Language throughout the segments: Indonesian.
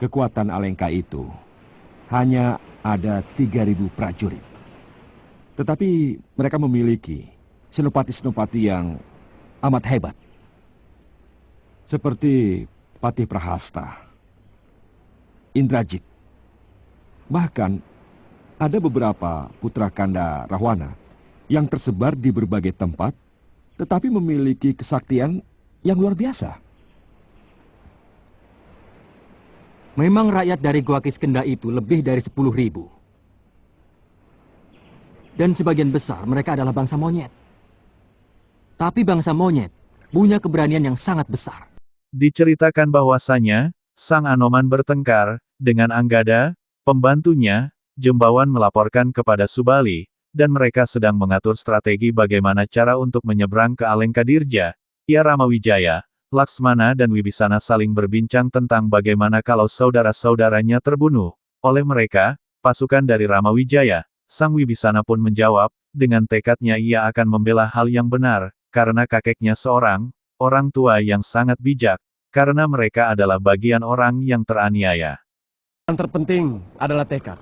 kekuatan Alengka itu hanya ada 3.000 prajurit. Tetapi mereka memiliki senopati-senopati yang amat hebat. Seperti Patih Prahasta, Indrajit. Bahkan ada beberapa putra kanda Rahwana yang tersebar di berbagai tempat, tetapi memiliki kesaktian yang luar biasa. Memang rakyat dari Gua Kiskenda itu lebih dari 10.000. Dan sebagian besar mereka adalah bangsa monyet. Tapi bangsa monyet punya keberanian yang sangat besar. Diceritakan bahwasanya, Sang Anoman bertengkar dengan Anggada, pembantunya. Jembawan melaporkan kepada Subali, dan mereka sedang mengatur strategi bagaimana cara untuk menyeberang ke Alengkadirja. Ia Ramawijaya, Laksmana dan Wibisana saling berbincang tentang bagaimana kalau saudara-saudaranya terbunuh oleh mereka, pasukan dari Ramawijaya. Sang Wibisana pun menjawab, dengan tekadnya ia akan membela hal yang benar, karena kakeknya seorang orang tua yang sangat bijak, karena mereka adalah bagian orang yang teraniaya. Yang terpenting adalah tekad.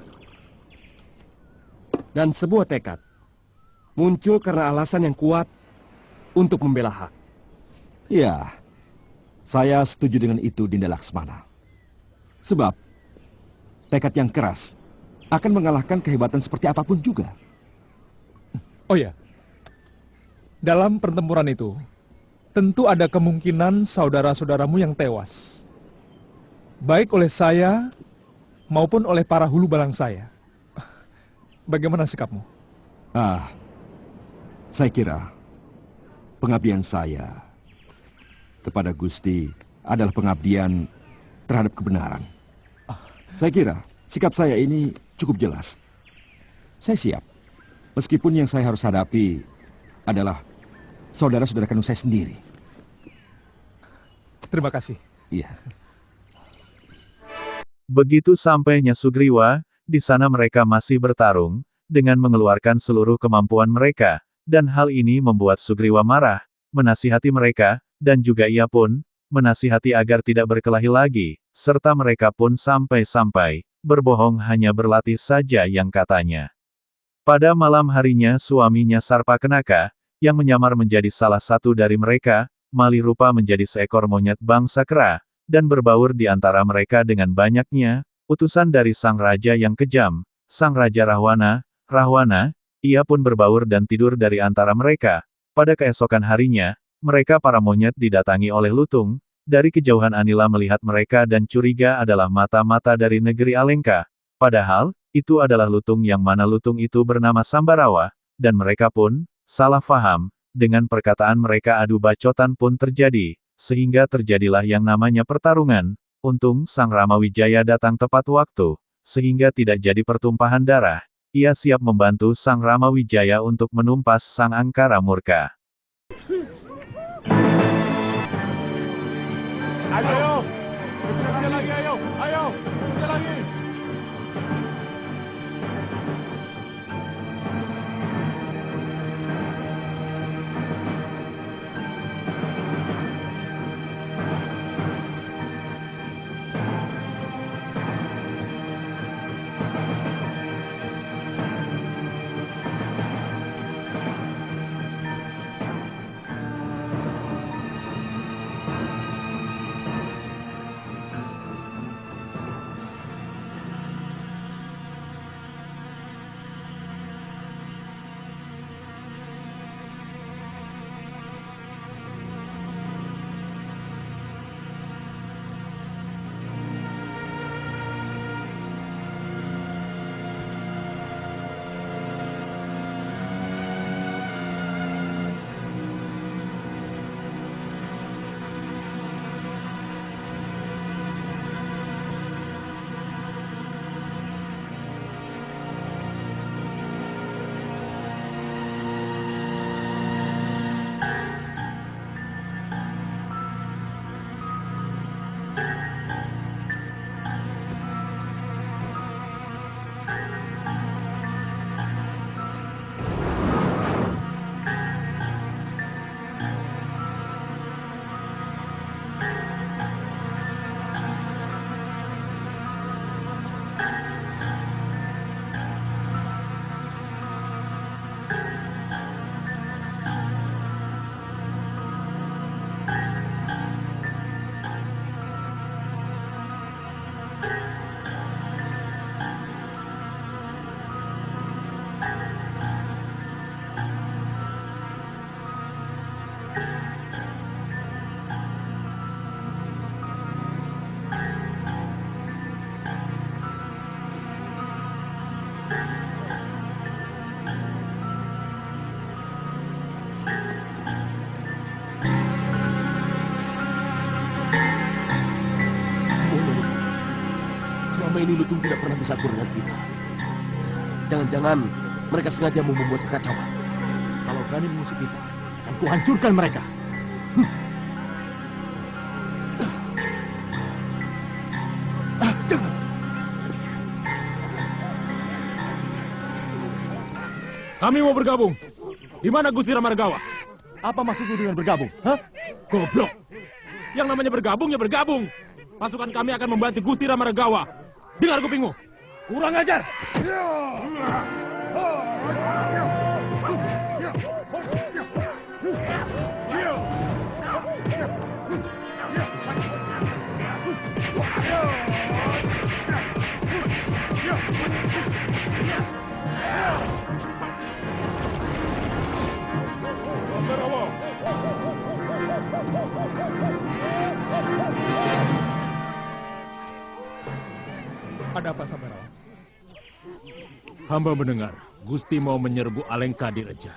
Dan sebuah tekad muncul karena alasan yang kuat untuk membela hak. Ya, saya setuju dengan itu, Dinda Laksmana. Sebab tekad yang keras akan mengalahkan kehebatan seperti apapun juga. Oh ya, dalam pertempuran itu, tentu ada kemungkinan saudara-saudaramu yang tewas. Baik oleh saya, maupun oleh para hulu balang saya. Bagaimana sikapmu? Saya kira pengabdian saya kepada Gusti adalah pengabdian terhadap kebenaran. Saya kira sikap saya ini cukup jelas. Saya siap, meskipun yang saya harus hadapi adalah saudara-saudara kandung saya sendiri. Terima kasih. Iya. Begitu sampainya Sugriwa, di sana mereka masih bertarung, dengan mengeluarkan seluruh kemampuan mereka, dan hal ini membuat Sugriwa marah, menasihati mereka, dan juga ia pun, menasihati agar tidak berkelahi lagi, serta mereka pun sampai-sampai, berbohong hanya berlatih saja yang katanya. Pada malam harinya suaminya Sarpakenaka, yang menyamar menjadi salah satu dari mereka, malih rupa menjadi seekor monyet bangsa kera, dan berbaur di antara mereka dengan banyaknya utusan dari sang raja yang kejam, sang raja Rahwana, ia pun berbaur dan tidur dari antara mereka. Pada keesokan harinya, mereka para monyet didatangi oleh Lutung. Dari kejauhan Anila melihat mereka dan curiga adalah mata-mata dari negeri Alengka. Padahal, itu adalah Lutung yang mana Lutung itu bernama Sambarawa, dan mereka pun salah faham. Dengan perkataan mereka adu bacotan pun terjadi, sehingga terjadilah yang namanya pertarungan. Untung Sang Ramawijaya datang tepat waktu, sehingga tidak jadi pertumpahan darah. Ia siap membantu Sang Ramawijaya untuk menumpas Sang Angkara Murka. Ayo, kerja lagi, ayo, kerja lagi. selama ini Lutung tidak pernah bisa akur dengan kita. Jangan-jangan mereka sengaja mau membuat kekacauan. Kalau berani mengusik kita, akan kuhancurkan mereka. Jangan. Kami mau bergabung. Di mana Gusti Ramargawa? Apa maksudmu dengan bergabung? Hah? Goblok. Yang namanya bergabung ya bergabung. Pasukan kami akan membantu Gusti Ramargawa. Dengar kupingmu. Kurang ajar! Sambarawa. Ada apa, Sambarawa? Hamba mendengar Gusti mau menyerbu Alengka di Reja.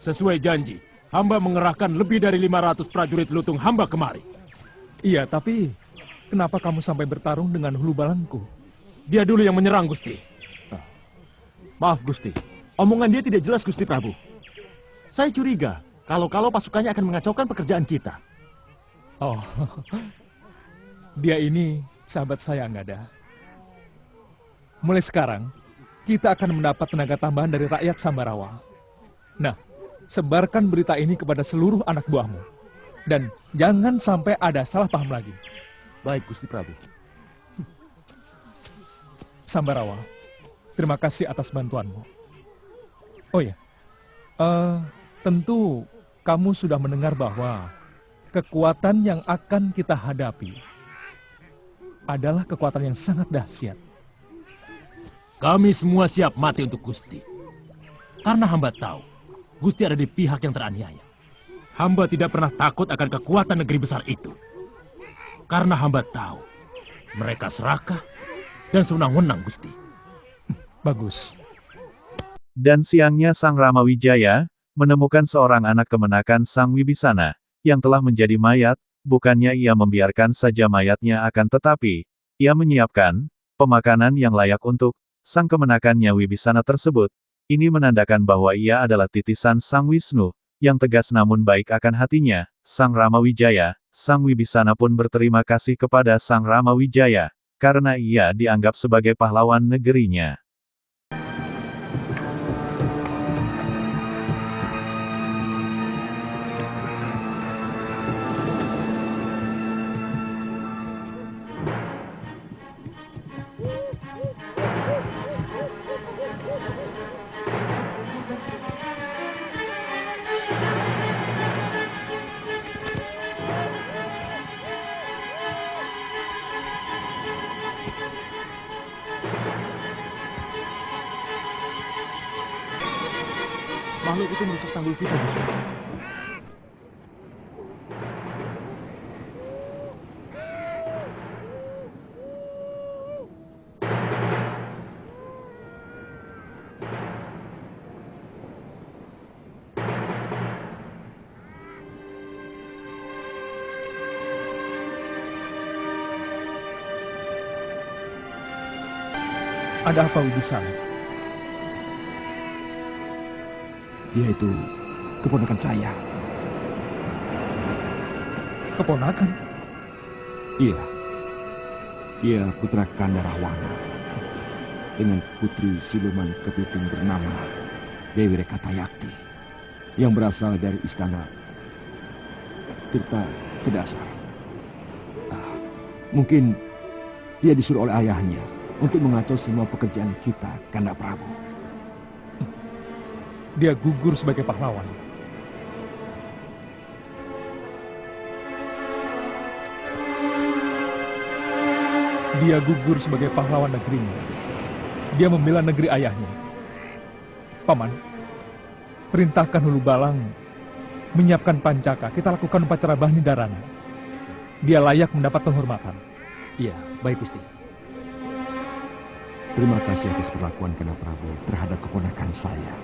Sesuai janji, hamba mengerahkan lebih dari 500 prajurit Lutung hamba kemari. Iya, tapi kenapa kamu sampai bertarung dengan Hulu Balangku? Dia dulu yang menyerang, Gusti. Maaf, Gusti. Omongan dia tidak jelas, Gusti Prabu. Saya curiga kalau pasukannya akan mengacaukan pekerjaan kita. Oh, dia ini sahabat saya, Anggada. Mulai sekarang, kita akan mendapat tenaga tambahan dari rakyat Sambarawa. Nah, sebarkan berita ini kepada seluruh anak buahmu. Dan jangan sampai ada salah paham lagi. Baik, Gusti Prabu. Sambarawa, terima kasih atas bantuanmu. Oh ya, tentu kamu sudah mendengar bahwa kekuatan yang akan kita hadapi adalah kekuatan yang sangat dahsyat. Kami semua siap mati untuk Gusti. Karena hamba tahu, Gusti ada di pihak yang teraniaya. Hamba tidak pernah takut akan kekuatan negeri besar itu. Karena hamba tahu, mereka serakah dan sewenang-wenang, Gusti. Bagus. Dan siangnya Sang Ramawijaya menemukan seorang anak kemenakan Sang Wibisana yang telah menjadi mayat. Bukannya ia membiarkan saja mayatnya, akan tetapi ia menyiapkan pemakanan yang layak untuk sang kemenakannya Wibisana tersebut. Ini menandakan bahwa ia adalah titisan Sang Wisnu, yang tegas namun baik akan hatinya. Sang Ramawijaya, Sang Wibisana pun berterima kasih kepada Sang Ramawijaya, karena ia dianggap sebagai pahlawan negerinya. Makhluk itu merusak tanggul kita, Gusti. Ada apa, Wibisana? Dia itu keponakan saya. Keponakan? Iya. Dia putra Kandarawana dengan putri siluman kepiting bernama Dewi Rekatayakti yang berasal dari istana Tirta Kedasar. Mungkin dia disuruh oleh ayahnya untuk mengacau semua pekerjaan kita, Kanda Prabu. Dia gugur sebagai pahlawan. Dia gugur sebagai pahlawan negerinya. Dia membela negeri ayahnya. Paman, perintahkan Hulu Balang menyiapkan pancaka. Kita lakukan upacara Bahni Darana. Dia layak mendapat penghormatan. Iya, baik Gusti. Terima kasih atas perlakuan Kanda Prabu terhadap keponakan saya.